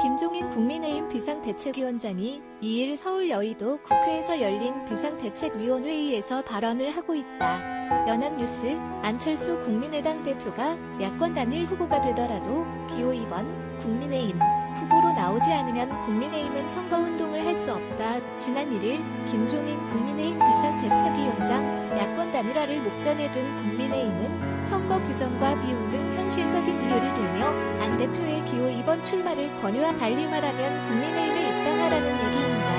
김종인 국민의힘 비상대책위원장이 2일 서울 여의도 국회에서 열린 비상대책위원회의에서 발언을 하고 있다. 연합뉴스, 안철수 국민의당 대표가 야권 단일 후보가 되더라도 기호 2번 국민의힘 후보로 나오지 않으면 국민의힘은 선거운동을 할 수 없다. 지난 1일 김종인 국민의힘 비상대책위원장 야권 단일화를 목전에 둔 국민의힘은 선거 규정과 비용 등 현실적인 이유를 들며 안 대표의 기호 2번 출마를 권유한, 달리 말하면 국민의힘에 입당하라는 얘기입니다.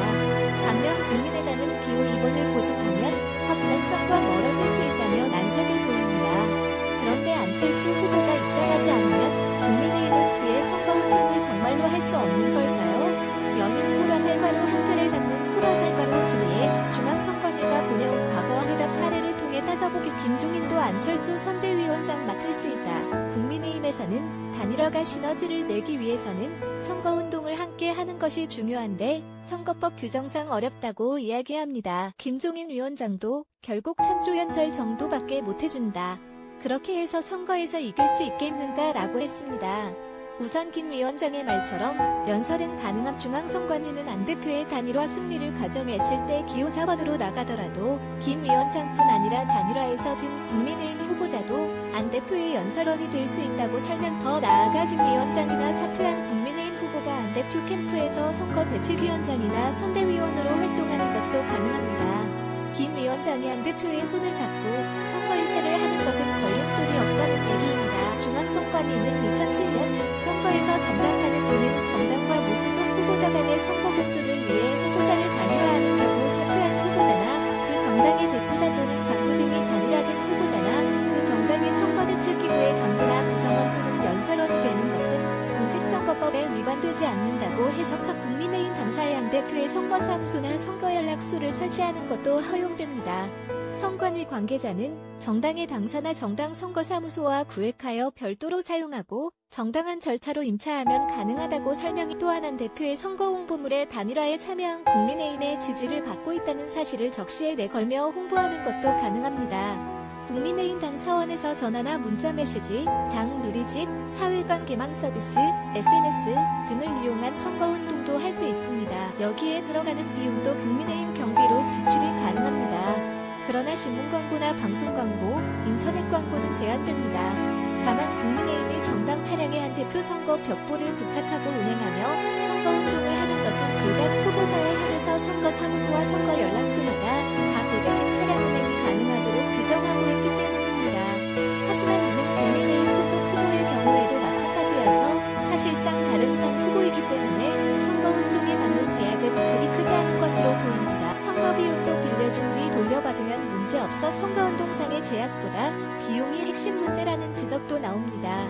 반면 국민의당은 기호 2번을 고집하면 확장성과 멀어질 수 있다며 난색을 보입니다. 그런데 안철수 후보가 입당하지 않으면 국민의힘은 그의 선거운동을 정말로 할 수 없는 걸까요? 연인 호라살과로 한글에 닿는 호라살과로 질의에 중앙선관위가 보내온 과거 회답 사례를 통해 따져보기. 김종인도 안철수 선대위원장 맡을 수 있다. 국민의힘에서는 단일화가 시너지를 내기 위해서는 선거운동을 함께 하는 것이 중요한데 선거법 규정상 어렵다고 이야기합니다. 김종인 위원장도 결국 찬조연설 정도밖에 못해준다. 그렇게 해서 선거에서 이길 수 있겠는가 라고 했습니다. 우선 김 위원장의 말처럼 연설은 가능한 중앙선관위는 안 대표의 단일화 승리를 가정했을 때 기호 4번으로 나가더라도 김 위원장뿐 아니라 단일화에서 진 국민의힘 후보자도 안 대표의 연설원이 될 수 있다고 설명. 더 나아가 김 위원장이나 사퇴한 국민의힘 후보가 안 대표 캠프에서 선거대책위원장이나 선대위원으로 활동하는 것도 가능합니다. 김 위원장이 안 대표의 손을 잡고 선거 유세를 하는 것은 걸림돌이 없다는 얘기입니다. 중앙선관위는 2007년 선거에서 정당간의 또는 정당과 무소속 후보자 간의 선거 공조를 위해 후보자를 단일화하는 경우 사퇴한 후보자나 그 정당의 대표자 또는 간부 등이 단일화된 후보자나 그 정당의 선거대책기구의 간부나 구성원 또는 연설원이 되는 것은 공직선거법에 위반되지 않는다고 해석한. 국민의힘 당사의 안 대표의 선거사무소나 선거연락소를 설치하는 것도 허용됩니다. 선관위 관계자는 정당의 당사나 정당 선거사무소와 구획하여 별도로 사용하고 정당한 절차로 임차하면 가능하다고 설명이. 또한 안 대표의 선거홍보물에 단일화에 참여한 국민의힘의 지지를 받고 있다는 사실을 적시에 내걸며 홍보하는 것도 가능합니다. 국민의힘 당 차원에서 전화나 문자 메시지, 당 누리집, 사회관 개망 서비스, SNS 등을 이용한 선거운동도 할 수 있습니다. 여기에 들어가는 비용도 국민의힘 경비로 지출이 가능합니다. 그러나 신문 광고나 방송 광고, 인터넷 광고는 제한됩니다. 다만 국민의힘이 정당 차량에 한 대표 선거 벽보를 부착하고 운행하며 선거운동을 하는 것은 불가. 후보자에 한해서 선거사무소와 선거연락소마다 다 고대식 차량 운행이 가능하도록 규정하고 있기 때문입니다. 하지만 이는 국민의힘 소속 후보의 경우에도 마찬가지여서 사실상 다른 당 후보이기 때문에 선거운동에 받는 제약은 그리 크지 않은 것으로 보입니다. 선거비용도 빌려준 뒤 돌려받으면 문제없어 선거운동상의 제약보다 비용이 핵심 문제라는 지적도 나옵니다.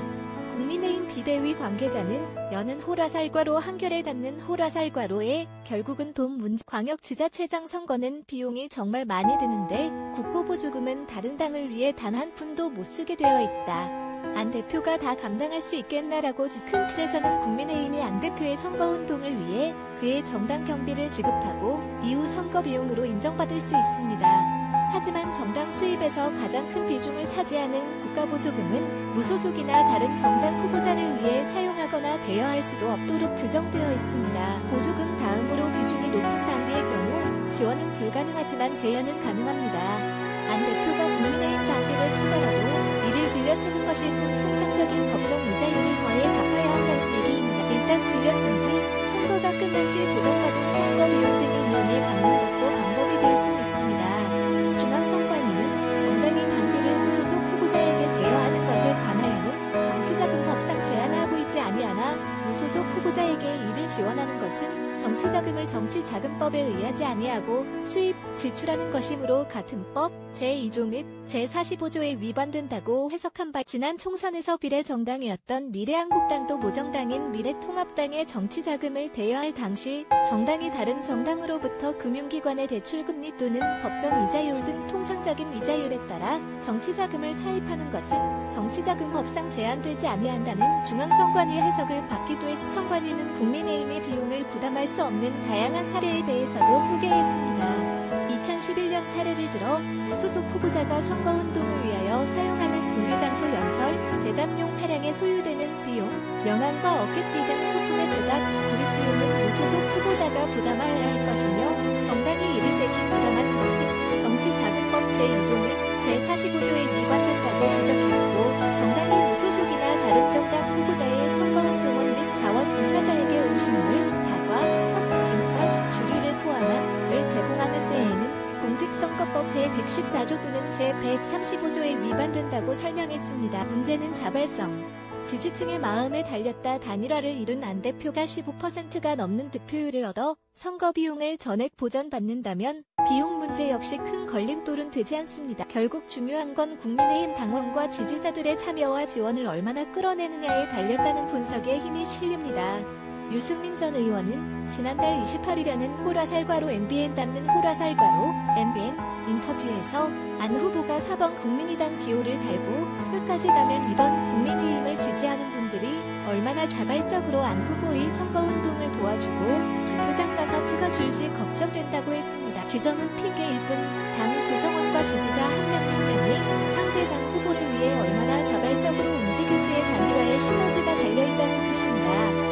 국민의힘 비대위 관계자는 여는 호라살과로 한결에 닿는 호라살과로에 결국은 돈 문제. 광역지자체장 선거는 비용이 정말 많이 드는데 국고보조금은 다른 당을 위해 단 한 푼도 못 쓰게 되어 있다. 안 대표가 다 감당할 수 있겠나라고. 큰 틀에서는 국민의힘이 안 대표의 선거운동을 위해 그의 정당 경비를 지급하고 이후 선거 비용으로 인정받을 수 있습니다. 하지만 정당 수입에서 가장 큰 비중을 차지하는 국가보조금은 무소속이나 다른 정당 후보자를 위해 사용하거나 대여할 수도 없도록 규정되어 있습니다. 보조금 다음으로 비중이 높은 당비의 경우 지원은 불가능하지만 대여는 가능합니다. 안 대표가 국민의힘 당비를 쓰더라도 이를 빌려 쓰는 것일 뿐 통상적인 법정 이자율을 더해 갚아야 한다는 얘기입니다. 일단 빌려 쓴 뒤 선거가 끝난 뒤 보장받은 선거 비용 등을 이용해 갚는 것도 방법이 될 수 있습니다. 중앙선관위는 정당이 당비를 무소속 후보자에게 대여하는 것에 관하여는 정치자금법상 제한하고 있지 아니하나 무소속 후보자에게 이를 지원하는 것은 정치자금을 정치자금법에 의하지 아니하고 수입, 지출하는 것이므로 같은 법 제2조 및 제45조에 위반된다고 해석한 바. 지난 총선에서 비례정당이었던 미래한국당도 모정당인 미래통합당의 정치자금을 대여할 당시 정당이 다른 정당으로부터 금융기관의 대출금리 또는 법정 이자율 등 통상적인 이자율에 따라 정치자금을 차입하는 것은 정치자금법상 제한되지 아니한다는 중앙선관위 해석을 받기도 했습니다. 선관위는 국민의힘의 비용을 부담할 수 없는 다양한 사례에 대해서도 소개했습니다. 2011년 사례를 들어 무소속 후보자가 선거운동을 위하여 사용하는 공개장소 연설, 대담용 차량에 소요되는 비용, 명함과 어깨띠 등 소품의 제작, 제2조 및 제45조에 위반된다고 지적했고 정당의 무소속이나 다른 정당 후보자의 선거운동원 및 자원봉사자에게 음식물, 다과, 떡, 김밥, 주류를 포함한 을 제공하는 때에는 공직선거법 제114조 또는 제135조에 위반된다고 설명했습니다. 문제는 자발성. 지지층의 마음에 달렸다 단일화를 이룬 안 대표가 15%가 넘는 득표율을 얻어 선거 비용을 전액 보전받는다면 비용 문제 역시 큰 걸림돌은 되지 않습니다. 결국 중요한 건 국민의힘 당원과 지지자들의 참여와 지원을 얼마나 끌어내느냐에 달렸다는 분석에 힘이 실립니다. 유승민 전 의원은 지난달 28일에는 호라살과로 MBN 닿는 호라살과로 MBN 인터뷰에서 안 후보가 4번 국민의당 기호를 달고 끝까지 가면 이번 국민의힘을 지지하는 분들이 얼마나 자발적으로 안 후보의 선거운동을 도와주고 투표장 가서 찍어줄지 걱정된다고 했습니다. 규정은 핑계일 뿐 당 구성원과 지지자 한 명 한 명이 상대 당 후보를 위해 얼마나 자발적으로 움직일지에 단일화의 시너지가 달려있다는 뜻입니다.